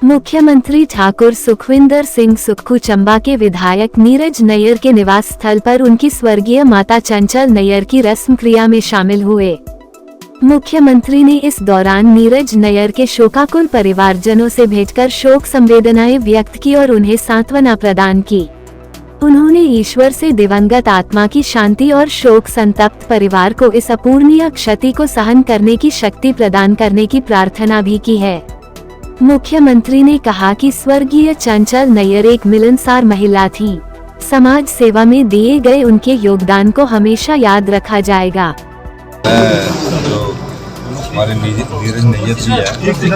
मुख्यमंत्री ठाकुर सुखविंदर सिंह सुक्खू चंबा के विधायक नीरज नैयर के निवास स्थल पर उनकी स्वर्गीय माता चंचल नैयर की रस्म क्रिया में शामिल हुए। मुख्यमंत्री ने इस दौरान नीरज नैयर के शोकाकुल परिवारजनों से भेंट कर शोक संवेदनाएं व्यक्त की और उन्हें सांत्वना प्रदान की। उन्होंने ईश्वर से दिवंगत आत्मा की शांति और शोक संतप्त परिवार को इस अपूर्णीय क्षति को सहन करने की शक्ति प्रदान करने की प्रार्थना भी की है। मुख्यमंत्री ने कहा कि स्वर्गीय चंचल नैयर एक मिलनसार महिला थीं। समाज सेवा में दिए गए उनके योगदान को हमेशा याद रखा जाएगा। जो हमारे नीरज नैयर जी है, उनकी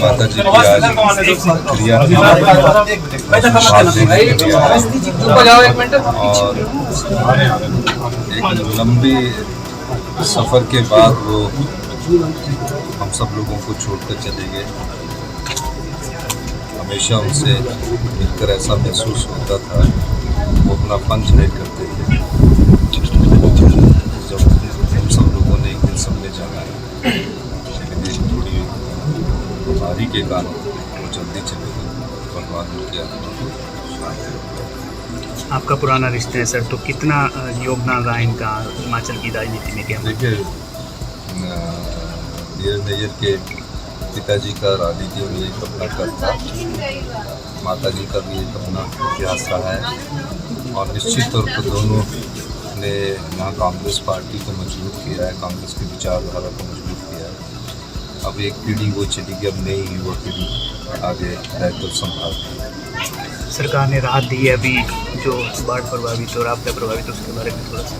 माता जी की आज क्रिया और एक लंबी सफर के बाद वो हम सब लोगों को छोड़कर चले गए। हमेशा उनसे मिलकर ऐसा महसूस होता था, वो अपना पंच नहीं करते थे। जब हम सब लोगों ने एक दिन सबने जाना है, लेकिन थोड़ी बीमारी के कारण वो जल्दी चले गए। भगवान उनकी आत्मा को शांति रखे। आपका पुराना रिश्ता है सर, तो कितना योगदान रहा इनका हिमाचल की राजनीति में? क्या देखिए, नीरज नैयर के पिताजी का राजनीति में एक अपना कर था, माता जी का भी एक अपना इतिहास रहा है और निश्चित तौर पर दोनों ने यहाँ कांग्रेस पार्टी को मजबूत किया है, कांग्रेस की विचारधारा को मजबूत किया है। अब एक पीढ़ी वो चली गई, अब नई युवा पीढ़ी आगे दायित्व संभालती है। सरकार ने राहत दी है अभी जो बाढ़ प्रभावित और आपदा प्रभावित, उसके बारे में थोड़ा सा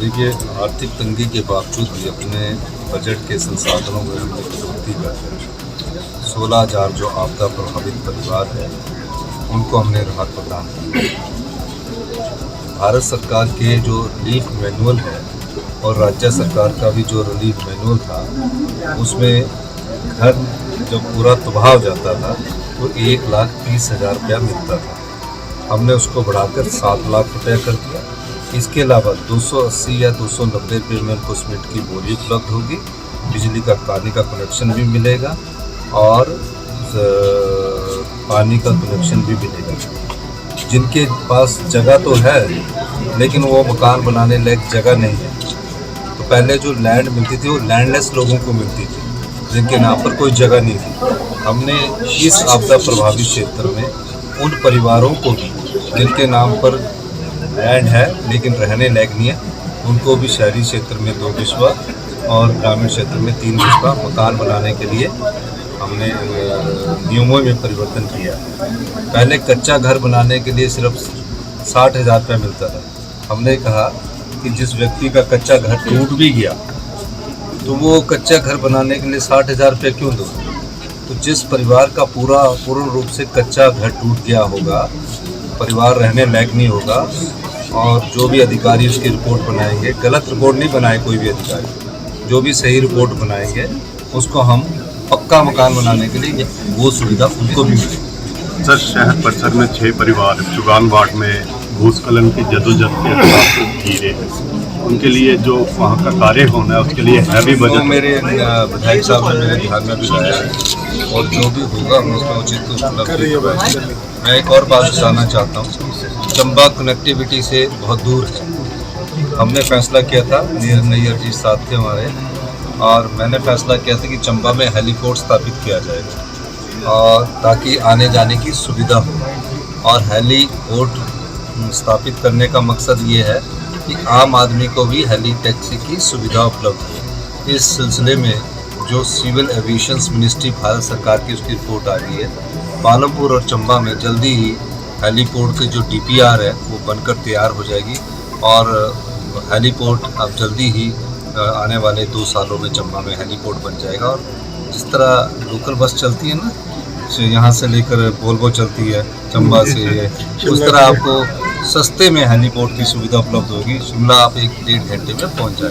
देखिए। आर्थिक तंगी के बावजूद भी अपने बजट के संसाधनों में हमने कटौती कर 16,000 जो आपदा प्रभावित परिवार है उनको हमने राहत प्रदान की। भारत सरकार के जो रिलीफ मैनुअल है और राज्य सरकार का भी जो रिलीफ मैनुअल था, उसमें घर जब पूरा तबाह हो जाता था तो 1,30,000 रुपया मिलता था। हमने उसको बढ़ाकर 7 लाख रुपया कर दिया। इसके अलावा 280 या 290 रुपये में उनको सीमेंट की बोरी उपलब्ध होगी, बिजली का पानी का कनेक्शन भी मिलेगा और पानी का कनेक्शन भी मिलेगा। जिनके पास जगह तो है लेकिन वो मकान बनाने लायक जगह नहीं है, तो पहले जो लैंड मिलती थी वो लैंडलेस लोगों को मिलती थी जिनके नाम पर कोई जगह नहीं थी। हमने इस आपदा प्रभावित क्षेत्र में उन परिवारों को भी जिनके नाम पर लैंड है लेकिन रहने लायक नहीं है, उनको भी शहरी क्षेत्र में 2 बिस्वा और ग्रामीण क्षेत्र में 3 बिस्वा मकान बनाने के लिए हमने नियमों में परिवर्तन किया। पहले कच्चा घर बनाने के लिए सिर्फ 60,000 रुपये मिलता था। हमने कहा कि जिस व्यक्ति का कच्चा घर टूट भी गया तो वो कच्चा घर बनाने के लिए 60,000 रुपये क्यों दो? तो जिस परिवार का पूर्ण रूप से कच्चा घर टूट गया होगा, परिवार रहने लायक नहीं होगा, और जो भी अधिकारी उसकी रिपोर्ट बनाएंगे, गलत रिपोर्ट नहीं बनाए कोई भी अधिकारी, जो भी सही रिपोर्ट बनाएंगे उसको हम पक्का मकान बनाने के लिए वो सुविधा उनको भी मिलेगी। सर, शहर परिसर में 6 परिवार चुगान वार्ड में भूस्खलन की जदोजहद के खिलाफ घिरे हैं। उनके लिए जो वहाँ का कार्य होना है उसके लिए हैवी बजट मेरे विधायक साहब ने मेरे ध्यान में भी लाया है और जो भी होगा हम उसका उचित उपलब्धि। मैं एक और बात बताना चाहता हूँ, चंबा कनेक्टिविटी से बहुत दूर है। हमने फैसला किया था, नीरज नैयर जी साथ थे हमारे, और मैंने फैसला किया था कि चंबा में हेलीपोर्ट स्थापित किया जाएगा और ताकि आने जाने की सुविधा हो। और हेलीपोर्ट स्थापित करने का मकसद ये है कि आम आदमी को भी हेली टैक्सी की सुविधा उपलब्ध हो। इस सिलसिले में जो सिविल एविएशन मिनिस्ट्री भारत सरकार की उसकी रिपोर्ट आ गई है, पालमपुर और चंबा में जल्दी ही हेलीपोर्ट के जो DPR है वो बनकर तैयार हो जाएगी और हेलीपोर्ट अब जल्दी ही आने वाले 2 सालों में चंबा में हेलीपोर्ट बन जाएगा। और जिस तरह लोकल बस चलती है ना, यहाँ से लेकर वोल्वो चलती है चंबा से, उस तरह आपको सस्ते में हेलीपोर्ट की सुविधा उपलब्ध होगी। शिमला आप 1-1.5 घंटे में पहुँच जाएगा।